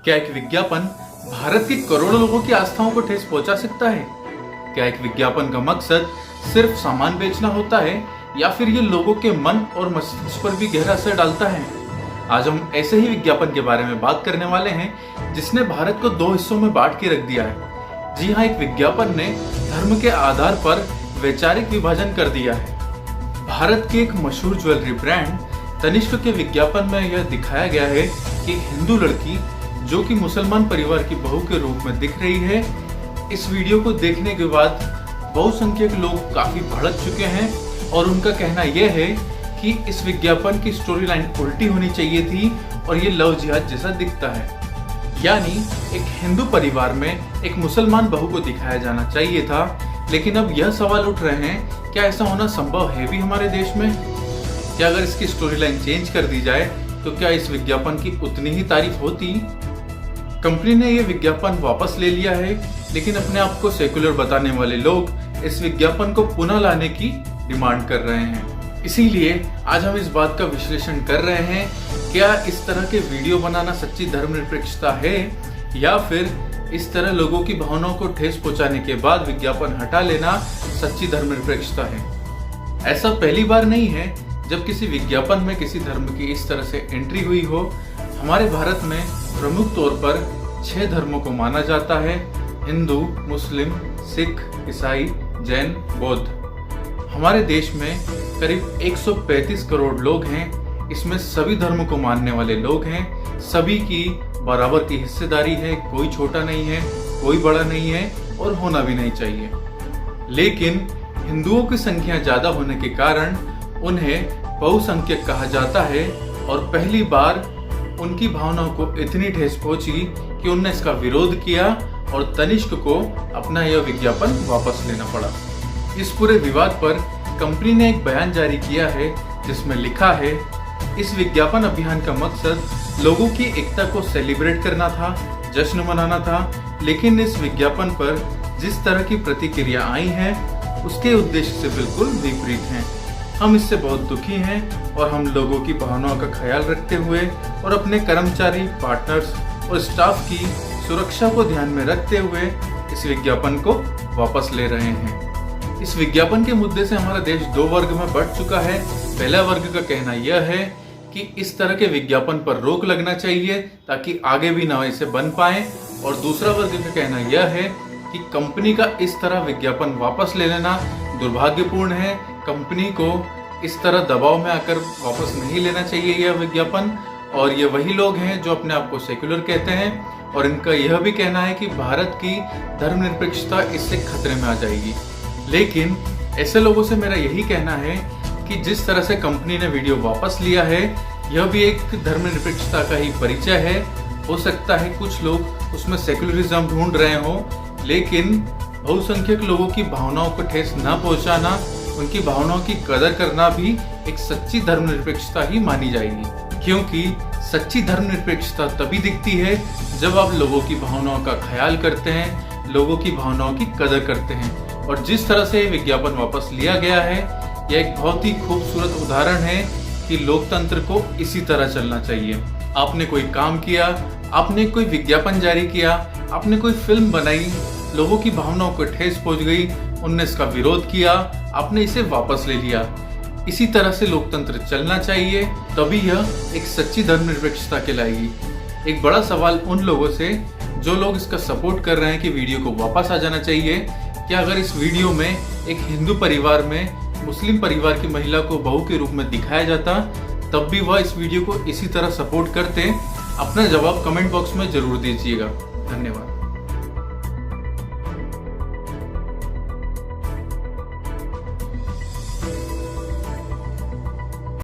क्या एक विज्ञापन भारत के करोड़ों लोगों की आस्थाओं को ठेस पहुंचा सकता है? क्या एक विज्ञापन का मकसद सिर्फ सामान बेचना होता है या फिर ये लोगों के मन और मस्तिष्क पर भी गहरा असर डालता है? आज हम ऐसे ही विज्ञापन के बारे में बात करने वाले हैं जिसने भारत को दो हिस्सों में बांट के रख दिया है। जी हाँ, एक विज्ञापन ने धर्म के आधार पर वैचारिक विभाजन कर दिया है। भारत के एक मशहूर ज्वेलरी ब्रांड तनिष्क के विज्ञापन में यह दिखाया गया है कि एक हिंदू लड़की जो कि मुसलमान परिवार की बहू के रूप में दिख रही है। इस वीडियो को देखने के बाद बहुसंख्यक लोग काफी भड़क चुके हैं और उनका कहना यह है कि इस विज्ञापन की स्टोरी लाइन उल्टी होनी चाहिए थी और ये लव जिहाद जैसा दिखता है। यानी एक हिंदू परिवार में एक मुसलमान बहू को दिखाया जाना चाहिए था। लेकिन अब यह सवाल उठ रहे हैं, क्या ऐसा होना संभव है भी हमारे देश में? क्या अगर इसकी स्टोरी लाइन चेंज कर दी जाए तो क्या इस विज्ञापन की उतनी ही तारीफ होती? कंपनी ने यह विज्ञापन वापस ले लिया है, लेकिन अपने आप को सेकुलर बताने वाले लोग इस विज्ञापन को पुनः लाने की डिमांड कर रहे हैं। इसीलिए आज हम इस बात का विश्लेषण कर रहे हैं, क्या इस तरह के वीडियो बनाना सच्ची धर्मनिरपेक्षता है या फिर इस तरह लोगों की भावनाओं को ठेस पहुंचाने के बाद विज्ञापन हटा लेना सच्ची धर्मनिरपेक्षता है। ऐसा पहली बार नहीं है जब किसी विज्ञापन में किसी धर्म की इस तरह से एंट्री हुई हो। हमारे भारत में प्रमुख तौर पर 6 धर्मों को माना जाता है: हिंदू, मुस्लिम, सिख, ईसाई, जैन, बौद्ध। हमारे देश में करीब 135 करोड़ लोग हैं। इसमें सभी धर्मों को मानने वाले लोग हैं। सभी की बराबर की हिस्सेदारी है, कोई छोटा नहीं है, कोई बड़ा नहीं है और होना भी नहीं चाहिए। लेकिन हिंदुओं की संख्या ज्यादा होने के कारण उन्हें बहुसंख्यक कहा जाता है और पहली बार उनकी भावनाओं को इतनी ठेस पहुंची कि उन्होंने इसका विरोध किया और तनिष्क को अपना यह विज्ञापन वापस लेना पड़ा। इस पूरे विवाद पर कंपनी ने एक बयान जारी किया है जिसमें लिखा है, इस विज्ञापन अभियान का मकसद लोगों की एकता को सेलिब्रेट करना था, जश्न मनाना था। लेकिन इस विज्ञापन पर जिस तरह की प्रतिक्रिया आई है उसके उद्देश्य से बिल्कुल विपरीत हैं। हम इससे बहुत दुखी हैं और हम लोगों की भावनाओं का ख्याल रखते हुए और अपने कर्मचारी, पार्टनर्स और स्टाफ की सुरक्षा को ध्यान में रखते हुए इस विज्ञापन को वापस ले रहे हैं। इस विज्ञापन के मुद्दे से हमारा देश 2 वर्ग में बढ़ चुका है। पहला वर्ग का कहना यह है कि इस तरह के विज्ञापन पर रोक लगना चाहिए ताकि आगे भी ना ऐसे बन पाए, और दूसरा वर्ग का कहना यह है कि कंपनी का इस तरह विज्ञापन वापस ले लेना दुर्भाग्यपूर्ण है। कंपनी को इस तरह दबाव में आकर वापस नहीं लेना चाहिए यह विज्ञापन। और ये वही लोग हैं जो अपने आप को सेक्युलर कहते हैं और इनका यह भी कहना है कि भारत की धर्मनिरपेक्षता इससे खतरे में आ जाएगी। लेकिन ऐसे लोगों से मेरा यही कहना है कि जिस तरह से कंपनी ने वीडियो वापस लिया है, यह भी एक धर्मनिरपेक्षता का ही परिचय है। हो सकता है कुछ लोग उसमें सेक्युलरिज्म ढूंढ रहे हों, लेकिन बहुसंख्यक लोगों की भावनाओं को ठेस न पहुंचाना, उनकी भावनाओं की कदर करना भी एक सच्ची धर्मनिरपेक्षता ही मानी जाएगी। क्योंकि सच्ची धर्मनिरपेक्षता तभी दिखती है जब आप लोगों की भावनाओं का ख्याल करते हैं, लोगों की भावनाओं की कदर करते हैं। और जिस तरह से विज्ञापन वापस लिया गया है, यह एक बहुत ही खूबसूरत उदाहरण है कि लोकतंत्र को इसी तरह चलना चाहिए। आपने कोई काम किया, आपने कोई विज्ञापन जारी किया, आपने कोई फिल्म बनाई, लोगों की भावनाओं को ठेस पहुंच गई, उनने इसका विरोध किया, आपने इसे वापस ले लिया। इसी तरह से लोकतंत्र चलना चाहिए, तभी यह एक सच्ची धर्मनिरपेक्षता कहलाएगी। एक बड़ा सवाल उन लोगों से जो लोग इसका सपोर्ट कर रहे हैं कि वीडियो को वापस आ जाना चाहिए, क्या अगर इस वीडियो में एक हिंदू परिवार में मुस्लिम परिवार की महिला को बहू के रूप में दिखाया जाता तब भी वह इस वीडियो को इसी तरह सपोर्ट करते? अपना जवाब कमेंट बॉक्स में जरूर दीजिएगा। धन्यवाद।